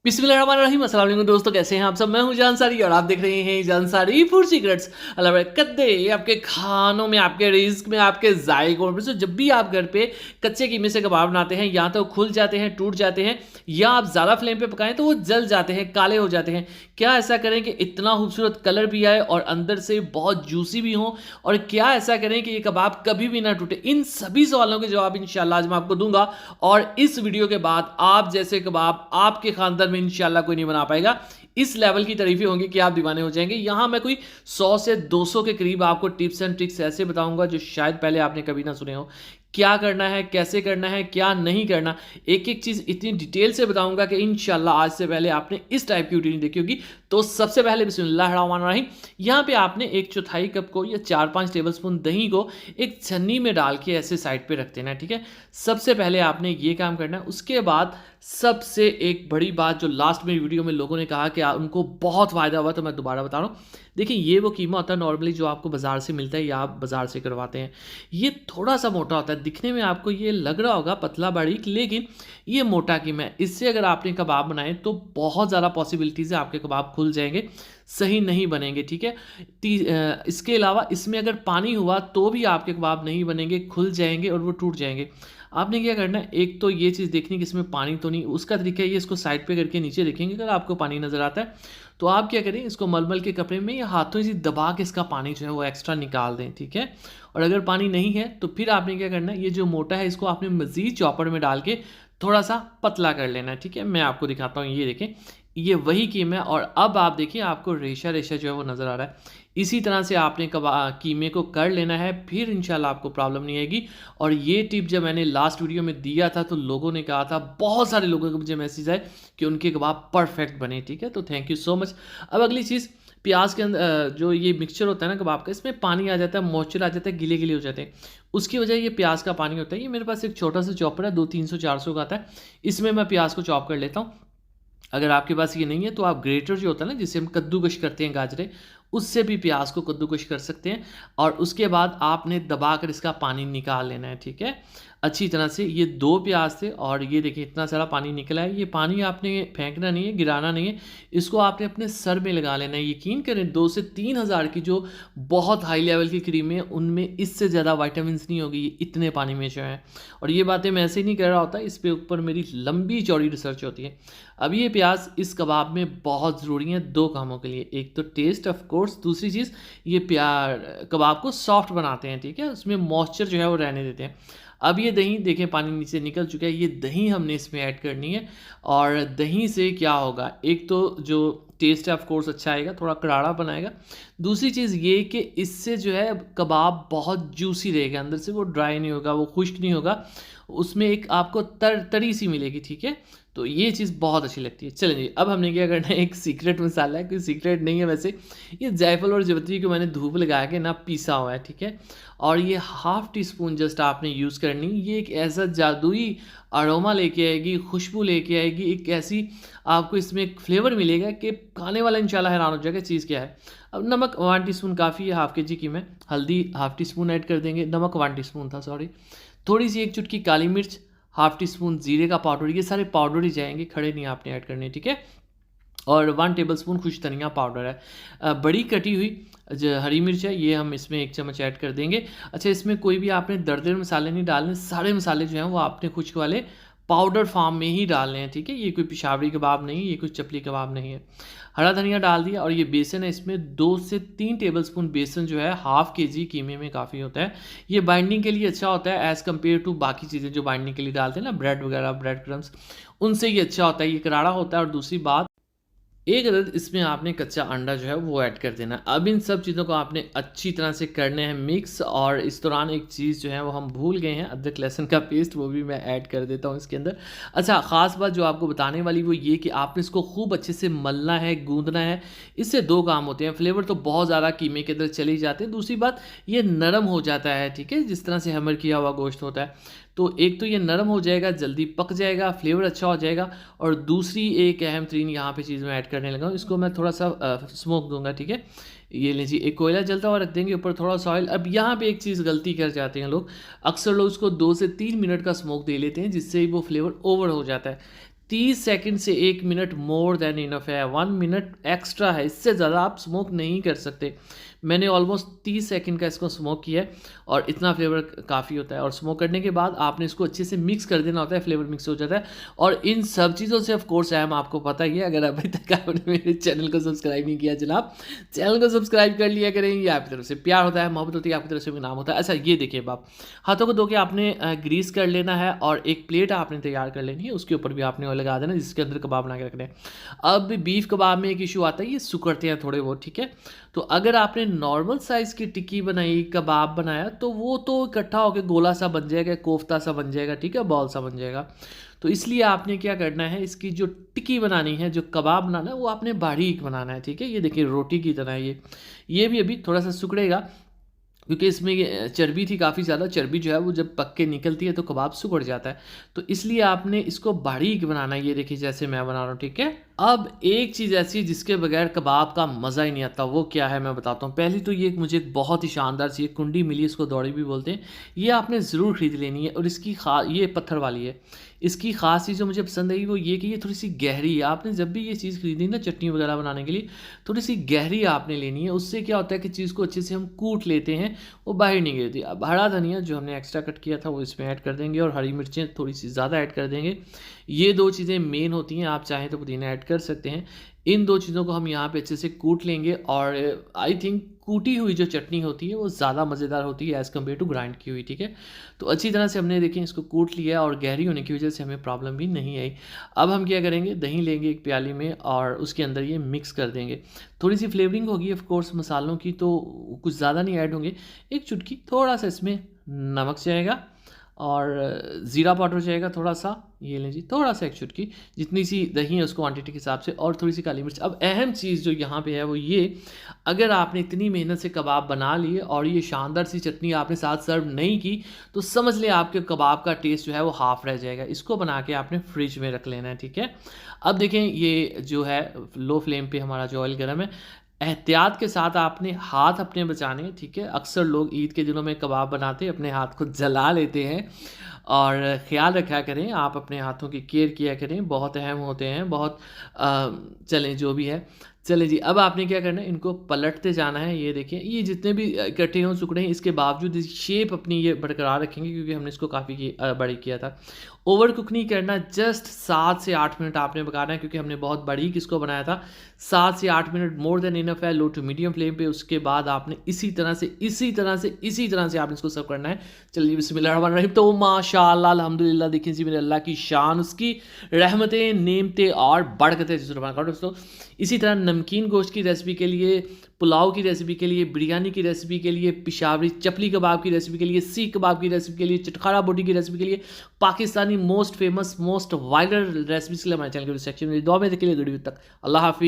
बिस्मिल्लाहिर्रहमानिर्रहीम। अस्सलाम वालेकुम दोस्तों, कैसे हैं आप सब। मैं हूं जानसारी और आप देख रहे हैं जानसारी फूड सीक्रेट्स। अल्लाह कद्दे आपके खानों में, आपके रिस्क में, आपके जायकों में। जब भी आप घर पे कच्चे कीमे से कबाब बनाते हैं, या तो खुल जाते हैं, टूट जाते हैं, या आप ज़्यादा फ्लेम पे पकाएं तो वो जल जाते हैं, काले हो जाते हैं। क्या ऐसा करें कि इतना खूबसूरत कलर भी आए और अंदर से बहुत जूसी भी हो, और क्या ऐसा करें कि ये कबाब कभी भी ना टूटे। इन सभी सवालों के जवाब इंशाल्लाह आज मैं आपको दूंगा, और इस वीडियो के बाद आप जैसे कबाब आपके खानदान में इंशाल्लाह कोई नहीं बना पाएगा। इस लेवल की तारीफें होंगी कि आप दीवाने हो जाएंगे। यहां मैं कोई 100 से 200 के करीब आपको टिप्स एंड ट्रिक्स ऐसे बताऊंगा जो शायद पहले आपने कभी ना सुने हो। क्या करना है, कैसे करना है, क्या नहीं करना, एक एक चीज इतनी डिटेल से बताऊंगा कि इंशाल्लाह आज से पहले आपने इस टाइप की वीडियो नहीं देखी होगी। तो सबसे पहले बिस्मिल्लाहिर्रहमानिर्रहीम, यहाँ पे आपने 1/4 कप को या 4-5 टेबलस्पून दही को एक छन्नी में डाल के ऐसे साइड पे रख देना है। ठीक है, सबसे पहले आपने ये काम करना है। उसके बाद सबसे एक बड़ी बात जो लास्ट में वीडियो में लोगों ने कहा कि उनको बहुत फ़ायदा हुआ, तो मैं दोबारा बता रहा हूँ। देखिए, ये वो कीमा होता है नॉर्मली जो आपको बाज़ार से मिलता है या आप बाज़ार से करवाते हैं। ये थोड़ा सा मोटा होता है, दिखने में आपको ये लग रहा होगा पतला बारीक, लेकिन ये मोटा कीमा है। इससे अगर आपने कबाब बनाए तो बहुत ज़्यादा पॉसिबिलिटीज़ है आपके कबाब खुल जाएंगे, सही नहीं बनेंगे। ठीक है, इसके अलावा इसमें अगर पानी हुआ तो भी आपके कबाब नहीं बनेंगे, खुल जाएंगे और वो टूट जाएंगे। आपने क्या करना है, एक तो ये चीज़ देखनी कि इसमें पानी तो नहीं। उसका तरीका ये, इसको साइड पे करके नीचे देखेंगे, अगर आपको पानी नज़र आता है तो आप क्या करें, इसको मलमल के कपड़े में या हाथों से दबा के इसका पानी जो है वो एक्स्ट्रा निकाल दें। ठीक है, और अगर पानी नहीं है तो फिर आपने क्या करना है, ये जो मोटा है इसको आपने मज़ीद चॉपर में डाल के थोड़ा सा पतला कर लेना है। ठीक है, मैं आपको दिखाता हूँ, ये देखें, ये वही कीमा है। और अब आप देखिए, आपको रेशा रेशा जो है वो नज़र आ रहा है। इसी तरह से आपने कीमे को कर लेना है, फिर इंशाल्लाह आपको प्रॉब्लम नहीं आएगी। और ये टिप जब मैंने लास्ट वीडियो में दिया था तो लोगों ने कहा था, बहुत सारे लोगों को मुझे मैसेज आए कि उनके कबाब परफेक्ट बने। ठीक है, तो थैंक यू सो मच। अब अगली चीज़, प्याज के अंदर जो ये मिक्सचर होता है ना कबाब का, इसमें पानी आ जाता है, मॉइस्चर आ जाता है, गीले गीले हो जाते हैं। उसकी वजह ये प्याज का पानी होता है। ये मेरे पास एक छोटा सा चॉपर है, 200-300-400 का आता है। इसमें मैं प्याज को चॉप कर लेता हूँ। अगर आपके पास ये नहीं है तो आप ग्रेटर जो होता है ना, जिससे हम कद्दूकश करते हैं गाजरे, उससे भी प्याज को कद्दूकश कर सकते हैं। और उसके बाद आपने दबाकर इसका पानी निकाल लेना है। ठीक है, अच्छी तरह से। ये 2 प्याज थे और ये देखिए इतना सारा पानी निकला है। ये पानी आपने फेंकना नहीं है, गिराना नहीं है, इसको आपने अपने सर में लगा लेना है। यकीन करें, 2 से 3 हज़ार की जो बहुत हाई लेवल की क्रीमें, उनमें इससे ज़्यादा वाइटामिन नहीं होगी ये इतने पानी में जो है। और ये बातें मैं ऐसे ही नहीं कर रहा होता, इस पे ऊपर मेरी लंबी चौड़ी रिसर्च होती है। अब ये प्याज इस कबाब में बहुत ज़रूरी है 2 कामों के लिए। एक तो टेस्ट ऑफ कोर्स, दूसरी चीज़ ये कबाब को सॉफ्ट बनाते हैं। ठीक है, उसमें मॉइस्चर जो है वो रहने देते हैं। अब ये दही देखें, पानी नीचे निकल चुका है। ये दही हमने इसमें ऐड करनी है। और दही से क्या होगा, एक तो जो टेस्ट है ऑफ कोर्स अच्छा आएगा, थोड़ा करारा बनाएगा। दूसरी चीज़ ये कि इससे जो है कबाब बहुत जूसी रहेगा, अंदर से वो ड्राई नहीं होगा, वो खुश्क नहीं होगा, उसमें एक आपको तरी सी मिलेगी। ठीक है, तो ये चीज़ बहुत अच्छी लगती है। चलें जी, अब हमने क्या करना है, एक सीक्रेट मसाला है, कोई सीक्रेट नहीं है वैसे। ये जायफल और जवित्री को मैंने धूप लगा के ना पीसा हुआ है। ठीक है, और ये ½ टीस्पून जस्ट आपने यूज़ करनी। ये एक ऐसा जादुई अरोमा लेके आएगी, खुशबू लेके आएगी, एक ऐसी आपको इसमें एक फ्लेवर मिलेगा कि खाने वाला इंशाल्लाह हैरान हो जाएगा चीज़ क्या है। अब नमक 1 टीस्पून काफ़ी है, ½ kg की में। हल्दी ½ टीस्पून ऐड कर देंगे, नमक 1 टीस्पून था, सॉरी। थोड़ी सी 1 चुटकी काली मिर्च, ½ टीस्पून जीरे का पाउडर। ये सारे पाउडर ही जाएंगे, खड़े नहीं आपने ऐड करने। ठीक है, और 1 टेबलस्पून खुश धनिया पाउडर है। बड़ी कटी हुई जो हरी मिर्च है, ये हम इसमें 1 चम्मच ऐड कर देंगे। अच्छा, इसमें कोई भी आपने दरदरे मसाले नहीं डालने, सारे मसाले जो हैं वो आपने खुश्क वाले पाउडर फॉर्म में ही डालने हैं। ठीक है, ये कोई पिशावरी कबाब नहीं है, ये कोई चपली कबाब नहीं है। हरा धनिया डाल दिया, और ये बेसन है, इसमें 2 से 3 टेबलस्पून बेसन जो है ½ kg कीमे में काफ़ी होता है। ये बाइंडिंग के लिए अच्छा होता है एज़ कम्पेयर टू बाकी चीज़ें जो बाइंडिंग के लिए डालते हैं ना, ब्रेड वगैरह, ब्रेड क्रम्स, उनसे ये अच्छा होता है, ये करारा होता है। और दूसरी बात, 1 अदद इसमें आपने कच्चा अंडा जो है वो ऐड कर देना। अब इन सब चीज़ों को आपने अच्छी तरह से करने हैं मिक्स। और इस दौरान एक चीज़ जो है वो हम भूल गए हैं, अदरक लहसुन का पेस्ट, वो भी मैं ऐड कर देता हूँ इसके अंदर। अच्छा, ख़ास बात जो आपको बताने वाली वो ये कि आपने इसको खूब अच्छे से मलना है, गूंदना है। इससे 2 काम होते हैं, फ्लेवर तो बहुत ज़्यादा कीमे के अंदर चले जाते हैं, दूसरी बात ये नरम हो जाता है। ठीक है, जिस तरह से हमर किया हुआ गोश्त होता है, तो एक तो ये नरम हो जाएगा, जल्दी पक जाएगा, फ्लेवर अच्छा हो जाएगा। और दूसरी एक अहम तरीन यहाँ पे चीज़ मैं ऐड करने लगा हूँ, इसको मैं थोड़ा सा स्मोक दूंगा। ठीक है, ये लीजिए, एक कोयला जलता हुआ रख देंगे, ऊपर थोड़ा सा ऑयल। अब यहाँ पे एक चीज़ गलती कर जाते हैं लोग, अक्सर लोग उसको 2 से 3 मिनट का स्मोक दे लेते हैं, जिससे ही वो फ्लेवर ओवर हो जाता है। 30 सेकंड से 1 मिनट मोर देन इनफ है, 1 मिनट एक्स्ट्रा है, इससे ज़्यादा आप स्मोक नहीं कर सकते। मैंने ऑलमोस्ट 30 सेकंड का इसको स्मोक किया है और इतना फ्लेवर काफ़ी होता है। और स्मोक करने के बाद आपने इसको अच्छे से मिक्स कर देना होता है, फ्लेवर मिक्स हो जाता है। और इन सब चीज़ों से ऑफ कोर्स अहम आपको पता ही है, अगर अभी तक आपने मेरे चैनल को सब्सक्राइब नहीं किया जनाब, चैनल को सब्सक्राइब कर लिया करें। ये आपकी तरफ से प्यार होता है, मोहब्बत होती है, आपकी तरफ से भी नाम होता है। अच्छा ये देखिए बाप, हाथों को धो के आपने ग्रीस कर लेना है और एक प्लेट आपने तैयार कर लेनी है, उसके ऊपर भी आपने ऑयल लगा देना जिसके अंदर कबाब बना के रखने हैं। अब बीफ कबाब में एक इशू आता है, ये सिकुड़ते हैं थोड़े बहुत, ठीक है। तो अगर आपने नॉर्मल साइज़ की टिक्की बनाई, कबाब बनाया, तो वो तो इकट्ठा होकर गोला सा बन जाएगा, कोफ्ता सा बन जाएगा, ठीक है, बॉल सा बन जाएगा। तो इसलिए आपने क्या करना है, इसकी जो टिक्की बनानी है, जो कबाब बनाना है, वो आपने बारीक बनाना है, ठीक है। ये देखिए रोटी की तरह ये भी अभी थोड़ा सा सिकुड़ेगा क्योंकि इसमें ये चर्बी थी काफ़ी ज़्यादा। चर्बी जो है वो जब पक के निकलती है तो कबाब सिकुड़ जाता है। तो इसलिए आपने इसको बारीक बनाना है, ये देखिए जैसे मैं बना रहा हूँ, ठीक है। अब एक चीज़ ऐसी जिसके बगैर कबाब का मज़ा ही नहीं आता, वो क्या है मैं बताता हूँ। पहली तो ये मुझे एक बहुत ही शानदार सी एक कुंडी मिली, इसको दौड़ी भी बोलते हैं। ये आपने ज़रूर ख़रीद लेनी है और इसकी ये पत्थर वाली है। इसकी ख़ास चीज़ जो मुझे पसंद आई वो ये कि ये थोड़ी सी गहरी है। आपने जब भी ये चीज़ खरीदी ना चटनी वगैरह बनाने के लिए, थोड़ी सी गहरी आपने लेनी है। उससे क्या होता है कि चीज़ को अच्छे से हम कूट लेते हैं, वो बाहर नहीं गिरती। अब हरा धनिया जो हमने एक्स्ट्रा कट किया था वो इसमें ऐड कर देंगे और हरी मिर्चें थोड़ी सी ज़्यादा ऐड कर देंगे। ये 2 चीज़ें मेन होती हैं, आप चाहें तो पुदीना ऐड कर सकते हैं। इन 2 चीज़ों को हम यहाँ पे अच्छे से कूट लेंगे और आई थिंक कूटी हुई जो चटनी होती है वो ज़्यादा मज़ेदार होती है एज़ कम्पेयर टू ग्राइंड की हुई, ठीक है। तो अच्छी तरह से हमने देखिए इसको कूट लिया और गहरी होने की वजह से हमें प्रॉब्लम भी नहीं आई। अब हम क्या करेंगे, दही लेंगे एक प्याली में और उसके अंदर ये मिक्स कर देंगे। थोड़ी सी फ्लेवरिंग होगी ऑफ कोर्स मसालों की, तो कुछ ज़्यादा नहीं ऐड होंगे। एक चुटकी थोड़ा सा इसमें नमक जाएगा और ज़ीरा पाउडर जाएगा थोड़ा सा, ये लें जी, थोड़ा सा एक चुटकी, जितनी सी दही है उसको क्वांटिटी के हिसाब से, और थोड़ी सी काली मिर्च। अब अहम चीज़ जो यहाँ पे है वो ये, अगर आपने इतनी मेहनत से कबाब बना लिए और ये शानदार सी चटनी आपने साथ सर्व नहीं की, तो समझ लें आपके कबाब का टेस्ट जो है वो हाफ रह जाएगा। इसको बना के आपने फ्रिज में रख लेना है, ठीक है। अब देखें ये जो है लो फ्लेम पे हमारा जो ऑयल गर्म है, एहतियात के साथ आपने हाथ अपने बचाने हैं, ठीक है। अक्सर लोग ईद के दिनों में कबाब बनाते अपने हाथ को जला लेते हैं और ख़्याल रखा करें, आप अपने हाथों की केयर किया करें, बहुत अहम होते हैं, बहुत चलें जो भी है। चलें जी, अब आपने क्या करना है, इनको पलटते जाना है। ये देखिए ये जितने भी इकट्ठे हों टुकड़े हैं, इसके बावजूद शेप अपनी ये बरकरार रखेंगे क्योंकि हमने इसको काफ़ी बड़ी किया था। ओवर कुक नहीं करना, जस्ट 7 से 8 मिनट आपने पकाना है क्योंकि हमने बहुत बारीक इसको बनाया था। 7 से 8 मिनट मोर देन इनफ है, लो टू मीडियम फ्लेम पे। उसके बाद आपने इसी तरह से आपने इसको सर्व करना है। चलिए बिस्मिल्लाहिर्रहमानिर्रहीम। तो माशाअल्लाह अल्हम्दुलिल्लाह, देखिए जी मेरे अल्लाह की शान, उसकी रहमतें, नेमतें और बरकतें दोस्तों। इसी तरह नमकीन गोश्त की रेसिपी के लिए, पुलाव की रेसिपी के लिए, बिरयानी की रेसिपी के लिए, पिशावरी चपली कबाब की रेसिपी के लिए, सीख कबाब की रेसिपी के लिए, चटखारा बोटी की रेसिपी के लिए, Pakistani most famous most viral recipes के लिए हमारे चैनल के सेक्शन में दुआ में के लिए वीडियो तक। अल्लाह हाफिज़।